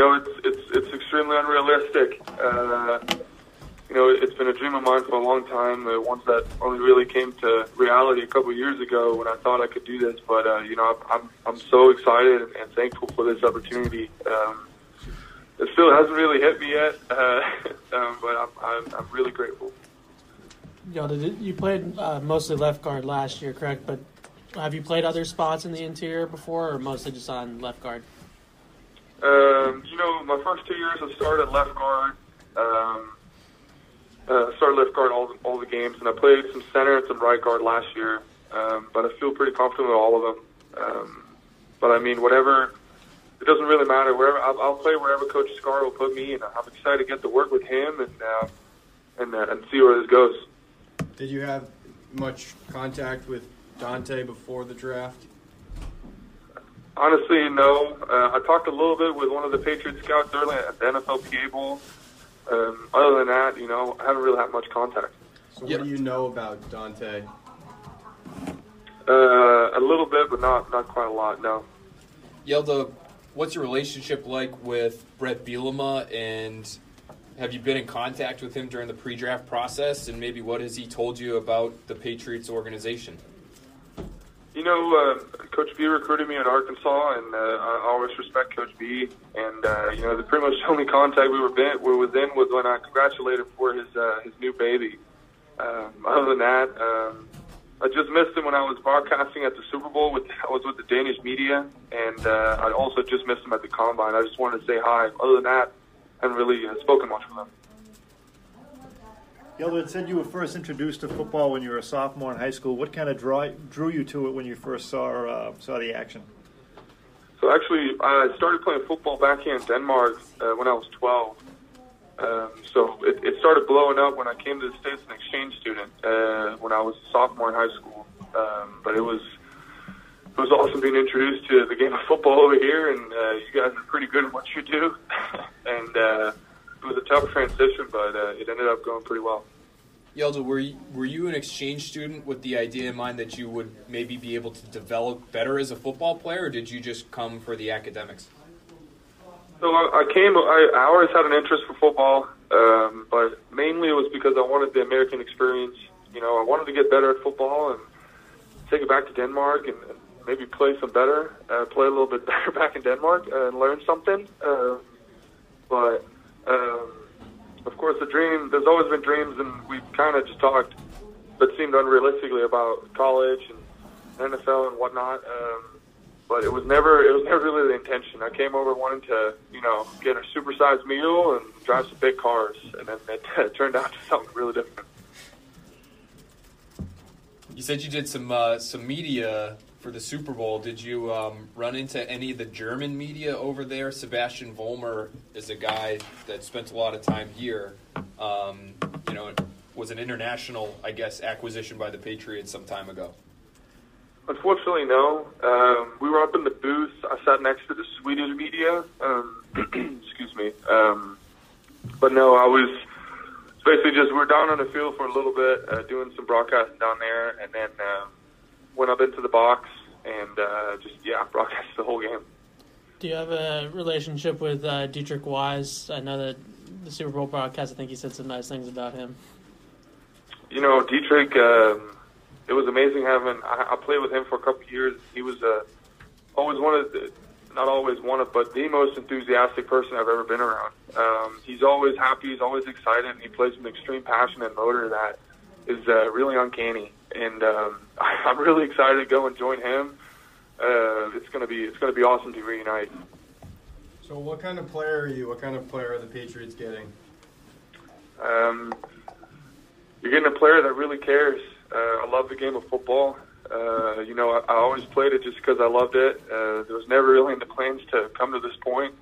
It's extremely unrealistic. It's been a dream of mine for a long time. One that only really came to reality a couple of years ago when I thought I could do this. But I'm so excited and thankful for this opportunity. It still hasn't really hit me yet, but I'm really grateful. You played mostly left guard last year, correct? But have you played other spots in the interior before, or mostly just on left guard? My first 2 years I started at left guard. Started left guard all the games, and I played some center and some right guard last year. But I feel pretty comfortable with all of them. But I mean, whatever, it doesn't really matter. I'll play wherever Coach Scar will put me, and I'm excited to get to work with him and see where this goes. Did you have much contact with Dante before the draft? Honestly, no. I talked a little bit with one of the Patriots scouts early at the NFLPA Bowl. Other than that, I haven't really had much contact. So what do you know about Dante? A little bit, but not quite a lot, no. Hjalte, what's your relationship like with Brett Bielema, and have you been in contact with him during the pre-draft process, and maybe what has he told you about the Patriots organization? Coach B recruited me at Arkansas, and I always respect Coach B. And the pretty much only contact we were within was when I congratulated him for his new baby. Other than that, I just missed him when I was broadcasting at the Super Bowl. I was with the Danish media, and I also just missed him at the Combine. I just wanted to say hi. Other than that, I haven't really spoken much with him. Hjalte, it said you were first introduced to football when you were a sophomore in high school. What kind of drew you to it when you first saw the action? So actually, I started playing football back here in Denmark when I was 12. So it started blowing up when I came to the States as an exchange student when I was a sophomore in high school. But it was awesome being introduced to the game of football over here, and you guys are pretty good at what you do. And it was a tough transition, but it ended up going pretty well. Hjalte, were you an exchange student with the idea in mind that you would maybe be able to develop better as a football player, or did you just come for the academics? So I always had an interest for football, but mainly it was because I wanted the American experience. I wanted to get better at football and take it back to Denmark and maybe play a little bit better back in Denmark and learn something. But of course, there's always been dreams, and we kind of just talked, but seemed unrealistically about college and NFL and whatnot. But it was never really the intention. I came over wanting to, get a supersized meal and drive some big cars, and then it turned out to something really different. You said you did some media for the Super Bowl. Did you run into any of the German media over there? Sebastian Vollmer is a guy that spent a lot of time here. Was an international, I guess, acquisition by the Patriots some time ago. Unfortunately, no. We were up in the booth. I sat next to the Swedish media. Excuse me. But no, I was basically we were down on the field for a little bit, doing some broadcasting down there, and then went up into the box and broadcast the whole game. Do you have a relationship with Dietrich Wise? I know that the Super Bowl broadcast, I think he said some nice things about him. Dietrich, it was amazing I played with him for a couple of years. He was always but the most enthusiastic person I've ever been around. He's always happy, he's always excited, and he plays with extreme passion and motor that is really uncanny. And I'm really excited to go and join him. It's gonna be awesome to reunite. So what kind of player are you? What kind of player are the Patriots getting? You're getting a player that really cares. I love the game of football. I always played it just because I loved it. There was never really in the plans to come to this point.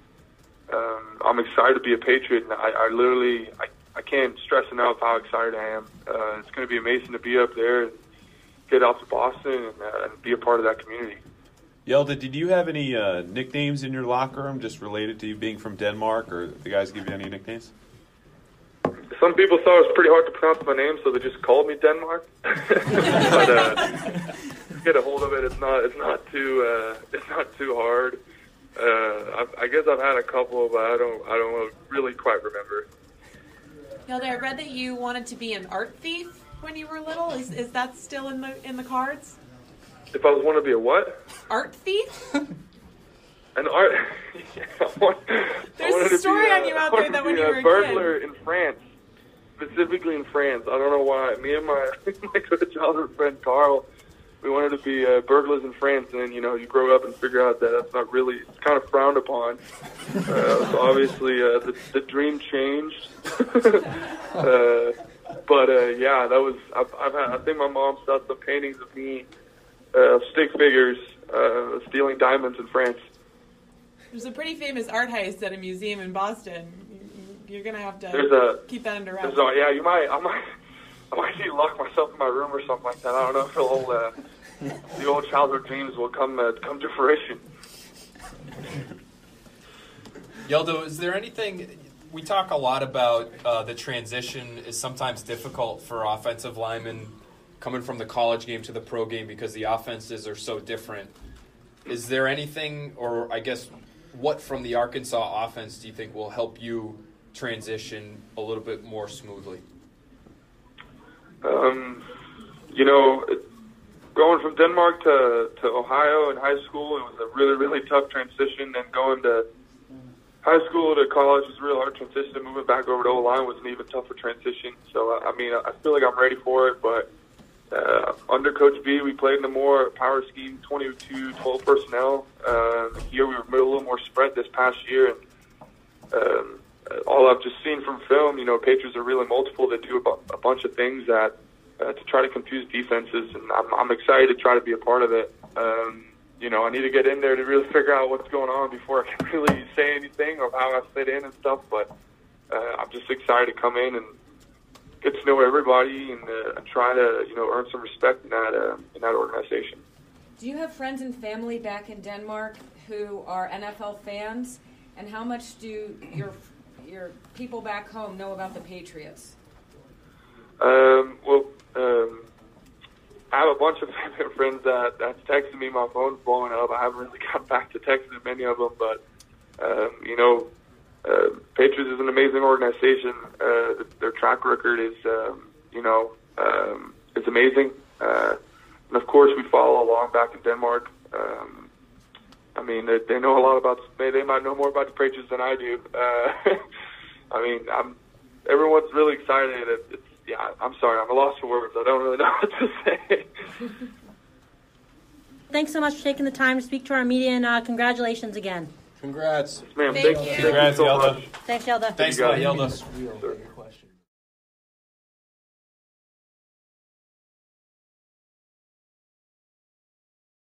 I'm excited to be a Patriot, and I can't stress enough how excited I am. It's going to be amazing to be up there and get out to Boston and be a part of that community. Hjalte, did you have any nicknames in your locker room just related to you being from Denmark, or did the guys give you any nicknames? Some people thought it was pretty hard to pronounce my name, so they just called me Denmark. But to get a hold of it, it's not too hard. I guess I've had a couple, but I don't really quite remember. Hjalte, I read that you wanted to be an art thief when you were little. Is that still in the cards? If I was want to be a what? Art thief? An art. There's a story on you out there that when you were a burglar in France, specifically in France. I don't know why. Me and my good childhood friend Carl, we wanted to be burglars in France, and then you grow up and figure out that that's not really. It's kind of frowned upon. So obviously, the dream changed. But yeah, that was. I think my mom saw some paintings of me, stick figures, stealing diamonds in France. There's a pretty famous art heist at a museum in Boston. You're gonna have to keep that under wraps. Yeah, I might need to lock myself in my room or something like that. I don't know if the old childhood dreams will come to fruition. Hjalte, is there anything? We talk a lot about the transition is sometimes difficult for offensive linemen coming from the college game to the pro game because the offenses are so different. Is there anything, or I guess, what from the Arkansas offense do you think will help you transition a little bit more smoothly? Going from Denmark to Ohio in high school, it was a really, really tough transition. And going to high school to college was a real hard transition. Moving back over to O-line was an even tougher transition. So, I feel like I'm ready for it. But under Coach B, we played in a more power scheme, 22-12 personnel. Here we were a little more spread this past year. And all I've just seen from film, Patriots are really multiple. They do a bunch of things that to try to confuse defenses, and I'm excited to try to be a part of it. I need to get in there to really figure out what's going on before I can really say anything or how I fit in and stuff. But I'm just excited to come in and get to know everybody and try to earn some respect in that organization. Do you have friends and family back in Denmark who are NFL fans, and how much do your people back home know about the Patriots? I have a bunch of friends that's texting me. My phone's blowing up. I haven't really got back to texting many of them, but Patriots is an amazing organization. Their track record is, it's amazing. And of course, we follow along back in Denmark. They know a lot about. They might know more about the Patriots than I do. Everyone's really excited. I'm sorry. I'm a loss for words. I don't really know what to say. Thanks so much for taking the time to speak to our media, and congratulations again. Congrats. Ma'am, Thank you. Thank you Congrats, so Hjalte. much. Thanks, Hjalte. Thanks a lot, Hjalte. Real question.